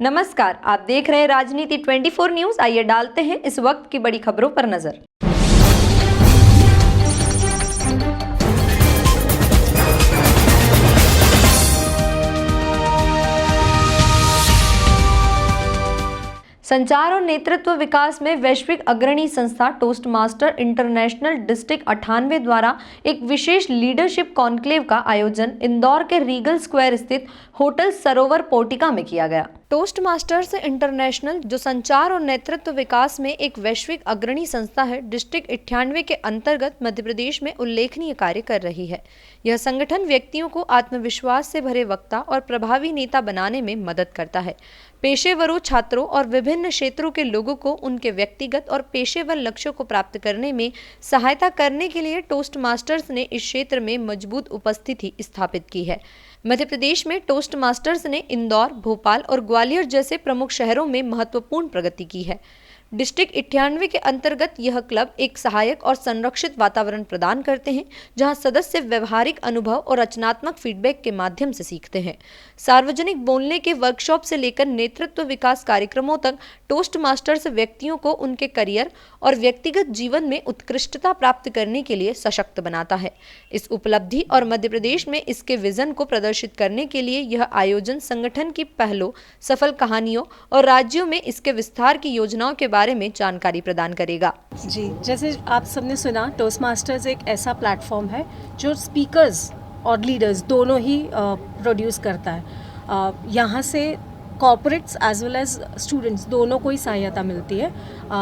नमस्कार, आप देख रहे हैं राजनीति 24 न्यूज। आइए डालते हैं इस वक्त की बड़ी खबरों पर नजर। संचार और नेतृत्व विकास में वैश्विक अग्रणी संस्था टोस्ट मास्टर इंटरनेशनल डिस्ट्रिक्ट 98 द्वारा एक विशेष लीडरशिप कॉन्क्लेव का आयोजन इंदौर के रीगल स्क्वायर स्थित होटल सरोवर पोर्टिका में किया गया। टोस्ट मास्टर्स इंटरनेशनल, जो संचार और नेतृत्व विकास में एक वैश्विक अग्रणी संस्था है, डिस्ट्रिक्ट 98 के अंतर्गत मध्य प्रदेश में उल्लेखनीय कार्य कर रही है। यह संगठन व्यक्तियों को आत्मविश्वास से भरे वक्ता और प्रभावी नेता बनाने में मदद करता है। पेशेवरों, छात्रों और विभिन्न क्षेत्रों के लोगों को उनके व्यक्तिगत और पेशेवर लक्ष्यों को प्राप्त करने में सहायता करने के लिए टोस्ट मास्टर्स ने इस क्षेत्र में मजबूत उपस्थिति स्थापित की है। मध्य प्रदेश में टोस्ट मास्टर्स ने इंदौर, भोपाल और ग्वालियर जैसे प्रमुख शहरों में महत्वपूर्ण प्रगति की है। डिस्ट्रिक्ट 98 के अंतर्गत यह क्लब एक सहायक और संरक्षित वातावरण प्रदान करते हैं, जहां सदस्य व्यवहारिक अनुभव और रचनात्मक फीडबैक के माध्यम से सीखते हैं। सार्वजनिक बोलने के वर्कशॉप से लेकर नेतृत्व विकास कार्यक्रमों तक टोस्ट मास्टर्स व्यक्तियों को उनके करियर और व्यक्तिगत जीवन में उत्कृष्टता प्राप्त करने के लिए सशक्त बनाता है। इस उपलब्धि और मध्य प्रदेश में इसके विजन को प्रदर्शित करने के लिए यह आयोजन संगठन की पहलों, सफल कहानियों और राज्यों में इसके विस्तार की योजनाओं के बारे में जानकारी प्रदान करेगा। जी, जैसे आप सबने सुना, टोस्ट मास्टर्स एक ऐसा प्लेटफॉर्म है जो स्पीकर्स और लीडर्स दोनों ही प्रोड्यूस करता है। यहाँ से corporates as well as students दोनों को ही सहायता मिलती है।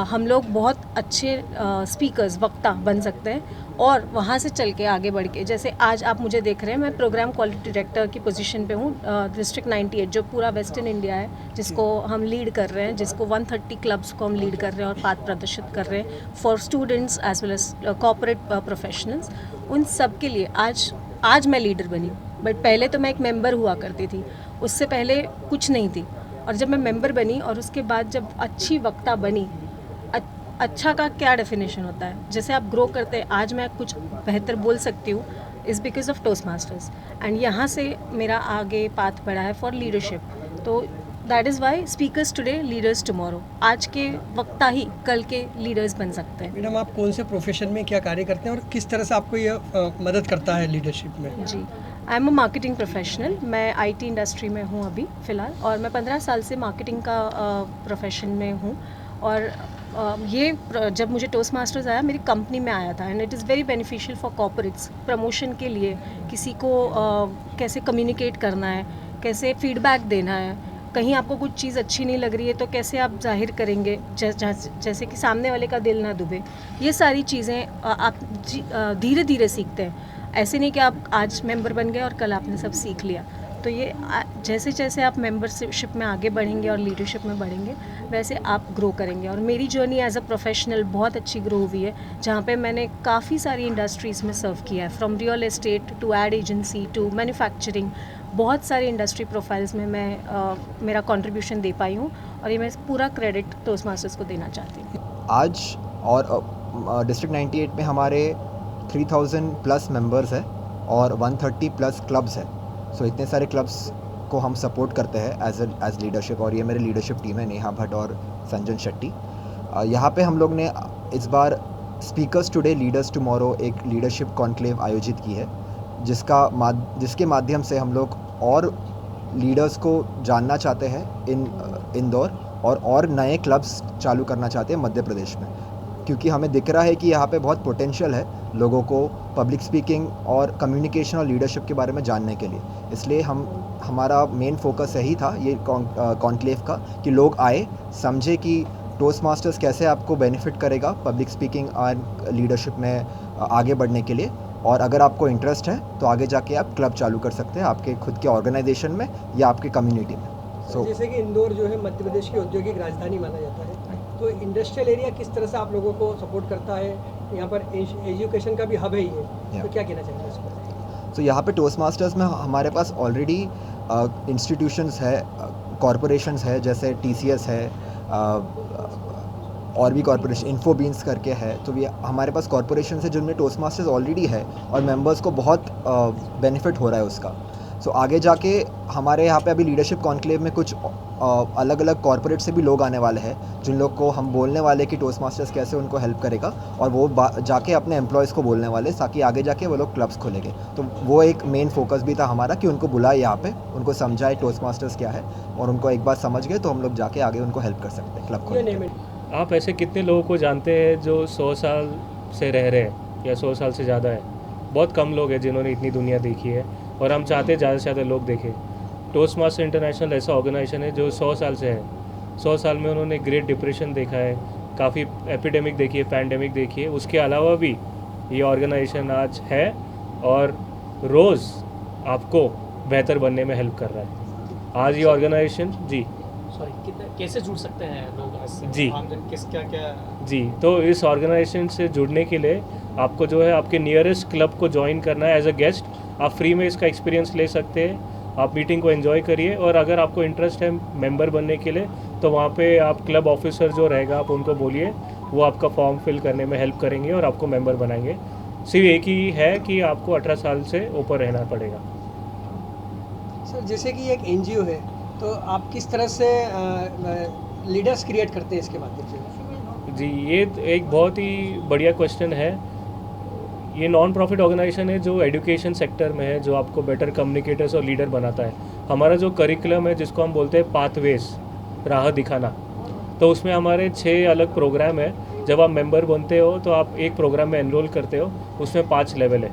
हम लोग बहुत अच्छे स्पीकर्स, वक्ता बन सकते हैं और वहाँ से चल के आगे बढ़ के, जैसे आज आप मुझे देख रहे हैं, मैं प्रोग्राम क्वालिटी डायरेक्टर की पोजीशन पे हूँ डिस्ट्रिक्ट 98, जो पूरा वेस्टर्न इंडिया है, जिसको हम लीड कर रहे हैं, जिसको 130 क्लब्स को हम लीड कर रहे हैं और पाठ प्रदर्शित कर रहे हैं for students as well as corporate professionals. उन सब के लिए आज मैं लीडर बनी, बट पहले तो मैं एक मेंबर हुआ करती थी, उससे पहले कुछ नहीं थी। और जब मैं मेंबर बनी और उसके बाद जब अच्छी वक्ता बनी, अच्छा का क्या डेफिनेशन होता है, जैसे आप ग्रो करते हैं, आज मैं कुछ बेहतर बोल सकती हूँ is because of toast masters. And यहाँ से मेरा आगे पाथ बढ़ा है फॉर लीडरशिप। तो that is why speakers today, leaders tomorrow. आज के वक्ता ही कल के लीडर्स बन सकते हैं। मैडम, आप कौन से प्रोफेशन में क्या कार्य करते हैं और किस तरह से आपको ये मदद करता है लीडरशिप में? जी, I am a marketing professional. मैं आईटी इंडस्ट्री में हूँ अभी फ़िलहाल, और मैं 15 साल से मार्केटिंग का प्रोफेशन में हूँ। और ये जब मुझे टोस्ट मास्टर्स आया, मेरी कंपनी में आया था, and it is very beneficial for corporates. Promotion के लिए किसी को कैसे कम्युनिकेट करना है, कैसे फीडबैक देना है, कहीं आपको कुछ चीज़ अच्छी नहीं लग रही है तो कैसे आप जाहिर करेंगे, जैसे कि सामने वाले का दिल ना दुबे। ये सारी चीज़ें आप धीरे धीरे सीखते हैं। ऐसे नहीं कि आप आज मेंबर बन गए और कल आपने सब सीख लिया। तो ये जैसे जैसे आप मेंबरशिप में आगे बढ़ेंगे और लीडरशिप में बढ़ेंगे, वैसे आप ग्रो करेंगे। और मेरी जर्नी एज अ प्रोफेशनल बहुत अच्छी ग्रो हुई है, जहाँ पे मैंने काफ़ी सारी इंडस्ट्रीज़ में सर्व किया है, from real estate to ad agency to manufacturing. बहुत सारे इंडस्ट्री प्रोफाइल्स में मैं मेरा कंट्रीब्यूशन दे पाई हूँ, और ये मैं पूरा क्रेडिट टोस्ट मास्टर्स को देना चाहती हूँ। आज और डिस्ट्रिक्ट 98 में हमारे 3000 प्लस मेंबर्स हैं और 130 प्लस क्लब्स हैं। सो इतने सारे क्लब्स को हम सपोर्ट करते हैं एज लीडरशिप, और ये मेरी लीडरशिप टीम है, नेहा भट्ट और संजन शेट्टी। यहाँ पे हम लोग ने इस बार स्पीकर्स टुडे लीडर्स टुमारो एक लीडरशिप कॉन्क्लेव आयोजित की है, जिसके माध्यम से हम लोग और लीडर्स को जानना चाहते हैं इंदौर, और नए क्लब्स चालू करना चाहते हैं मध्य प्रदेश में, क्योंकि हमें दिख रहा है कि यहाँ पे बहुत पोटेंशियल है लोगों को पब्लिक स्पीकिंग और कम्युनिकेशन और लीडरशिप के बारे में जानने के लिए। इसलिए हमारा मेन फोकस यही था ये कॉन्क्लेव का, कि लोग आए, समझे कि टोस्ट मास्टर्स कैसे आपको बेनिफिट करेगा पब्लिक स्पीकिंग और लीडरशिप में आगे बढ़ने के लिए। और अगर आपको इंटरेस्ट है तो आगे जाके आप क्लब चालू कर सकते हैं आपके खुद के ऑर्गेनाइजेशन में या आपके कम्युनिटी में। जैसे कि इंदौर जो है मध्य प्रदेश की औद्योगिक राजधानी माना जाता है, तो इंडस्ट्रियल एरिया किस तरह से आप लोगों को सपोर्ट करता है? यहाँ पर एजुकेशन का भी हब है ये, तो क्या कहना चाहेंगे इस पर? तो यहाँ पे टोस्ट मास्टर्स में हमारे पास ऑलरेडी इंस्टीट्यूशंस है, कॉरपोरेशंस है, जैसे TCS है, और भी कॉरपोरेशन इन्फोबीन्स करके है। तो ये हमारे पास कॉरपोरेशन है जिनमें टोस्ट मास्टर्स ऑलरेडी है और मेंबर्स को बहुत बेनिफिट हो रहा है उसका। सो आगे जाके हमारे यहाँ पे अभी लीडरशिप कॉन्क्लेव में कुछ अलग अलग कॉर्पोरेट से भी लोग आने वाले हैं, जिन लोग को हम बोलने वाले कि टोस्ट मास्टर्स कैसे उनको हेल्प करेगा, और वो जाके अपने एम्प्लॉयज़ को बोलने वाले ताकि आगे जाके वो लोग क्लब्स खोलेंगे। तो वो एक मेन फोकस भी था हमारा कि उनको बुलाए यहाँ पे, उनको समझाए टोस्ट मास्टर्स क्या है, और उनको एक बार समझ गए तो हम लोग जाके आगे उनको हेल्प कर सकते हैं क्लब खोलने में। आप ऐसे कितने लोगों को जानते हैं जो 100 साल से रह रहे हैं या 100 साल से ज़्यादा है? बहुत कम लोग हैं जिन्होंने इतनी दुनिया देखी है, और हम चाहते हैं ज़्यादा से ज़्यादा लोग देखें। टोस्ट मास्टर इंटरनेशनल ऐसा ऑर्गेनाइजेशन है जो 100 साल से है। 100 साल में उन्होंने ग्रेट डिप्रेशन देखा है, काफ़ी एपिडेमिक देखी है, पैंडेमिक देखी है। उसके अलावा भी ये ऑर्गेनाइजेशन आज है और रोज़ आपको बेहतर बनने में हेल्प कर रहा है। आज ये ऑर्गेनाइजेशन जी कैसे जुड़ सकते हैं लोग इससे? जी। आमजन किस क्या क्या जी, तो इस ऑर्गेनाइजेशन से जुड़ने के लिए आपको जो है आपके नियरेस्ट क्लब को ज्वाइन करना है एज अ गेस्ट। आप फ्री में इसका एक्सपीरियंस ले सकते हैं, आप मीटिंग को एंजॉय करिए, और अगर आपको इंटरेस्ट है मेंबर बनने के लिए तो वहाँ पे आप क्लब ऑफिसर जो रहेगा आप उनको बोलिए, वो आपका फॉर्म फिल करने में हेल्प करेंगे और आपको मेंबर बनाएंगे। सिर्फ एक ही है कि आपको 18 साल से ऊपर रहना पड़ेगा। सर जैसे कि एक एनजीओ है, तो आप किस तरह से लीडर्स क्रिएट करते हैं इसके माध्यम से? जी, ये एक बहुत ही बढ़िया क्वेश्चन है। ये नॉन प्रॉफिट ऑर्गेनाइजेशन है जो एजुकेशन सेक्टर में है, जो आपको बेटर कम्युनिकेटर्स और लीडर बनाता है। हमारा जो करिकुलम है जिसको हम बोलते हैं पाथवेज, राह दिखाना, तो उसमें हमारे 6 अलग प्रोग्राम है। जब आप मेंबर बनते हो तो आप एक प्रोग्राम में एनरोल करते हो, उसमें 5 लेवल है,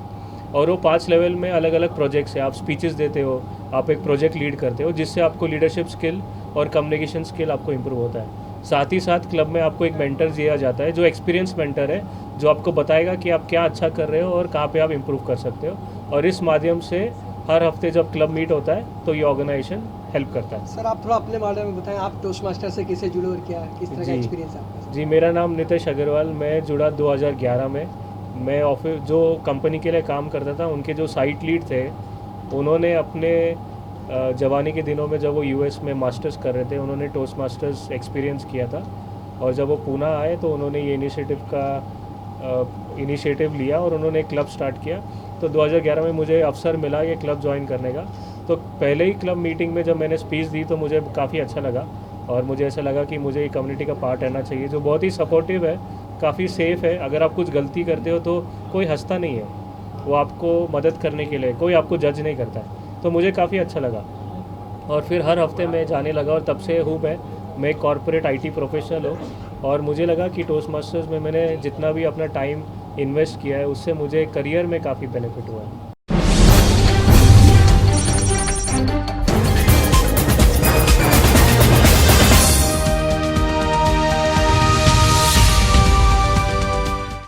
और वो 5 लेवल में अलग अलग प्रोजेक्ट्स है। आप स्पीचेस देते हो, आप एक प्रोजेक्ट लीड करते हो, जिससे आपको लीडरशिप स्किल और कम्युनिकेशन स्किल आपको इम्प्रूव होता है। साथ ही साथ क्लब में आपको एक मेंटर दिया जाता है जो एक्सपीरियंस मेंटर है, जो आपको बताएगा कि आप क्या अच्छा कर रहे हो और कहाँ पे आप इम्प्रूव कर सकते हो। और इस माध्यम से हर हफ्ते जब क्लब मीट होता है तो ये ऑर्गेनाइजेशन हेल्प करता है। सर आप थोड़ा अपने बारे में बताएं, आप टोस्ट मास्टर से कैसे जुड़े और क्या किस तरह का जी। एक्सपीरियंस है आपका? जी, मेरा नाम नितेश अग्रवाल, मैं जुड़ा 2011 में। मैं ऑफिस जो कंपनी के लिए काम करता था, उनके जो साइट लीड थे, उन्होंने अपने जवानी के दिनों में जब वो यूएस में मास्टर्स कर रहे थे, उन्होंने टोस्ट मास्टर्स एक्सपीरियंस किया था, और जब वो पूना आए तो उन्होंने ये इनिशिएटिव लिया और उन्होंने एक क्लब स्टार्ट किया। तो 2011 में मुझे अवसर मिला ये क्लब ज्वाइन करने का। तो पहले ही क्लब मीटिंग में जब मैंने स्पीच दी तो मुझे काफ़ी अच्छा लगा, और मुझे ऐसा लगा कि मुझे ये कम्युनिटी का पार्ट रहना चाहिए, जो बहुत ही सपोर्टिव है, काफ़ी सेफ़ है। अगर आप कुछ गलती करते हो तो कोई हंसता नहीं है, वो आपको मदद करने के लिए, कोई आपको जज नहीं करता है। तो मुझे काफ़ी अच्छा लगा, और फिर हर हफ्ते मैं जाने लगा, और तब से हूँ मैं एक कॉर्पोरेट IT प्रोफेशनल हूँ, और मुझे लगा कि टोस्ट मास्टर्स में मैंने जितना भी अपना टाइम इन्वेस्ट किया है उससे मुझे करियर में काफ़ी बेनिफिट हुआ है।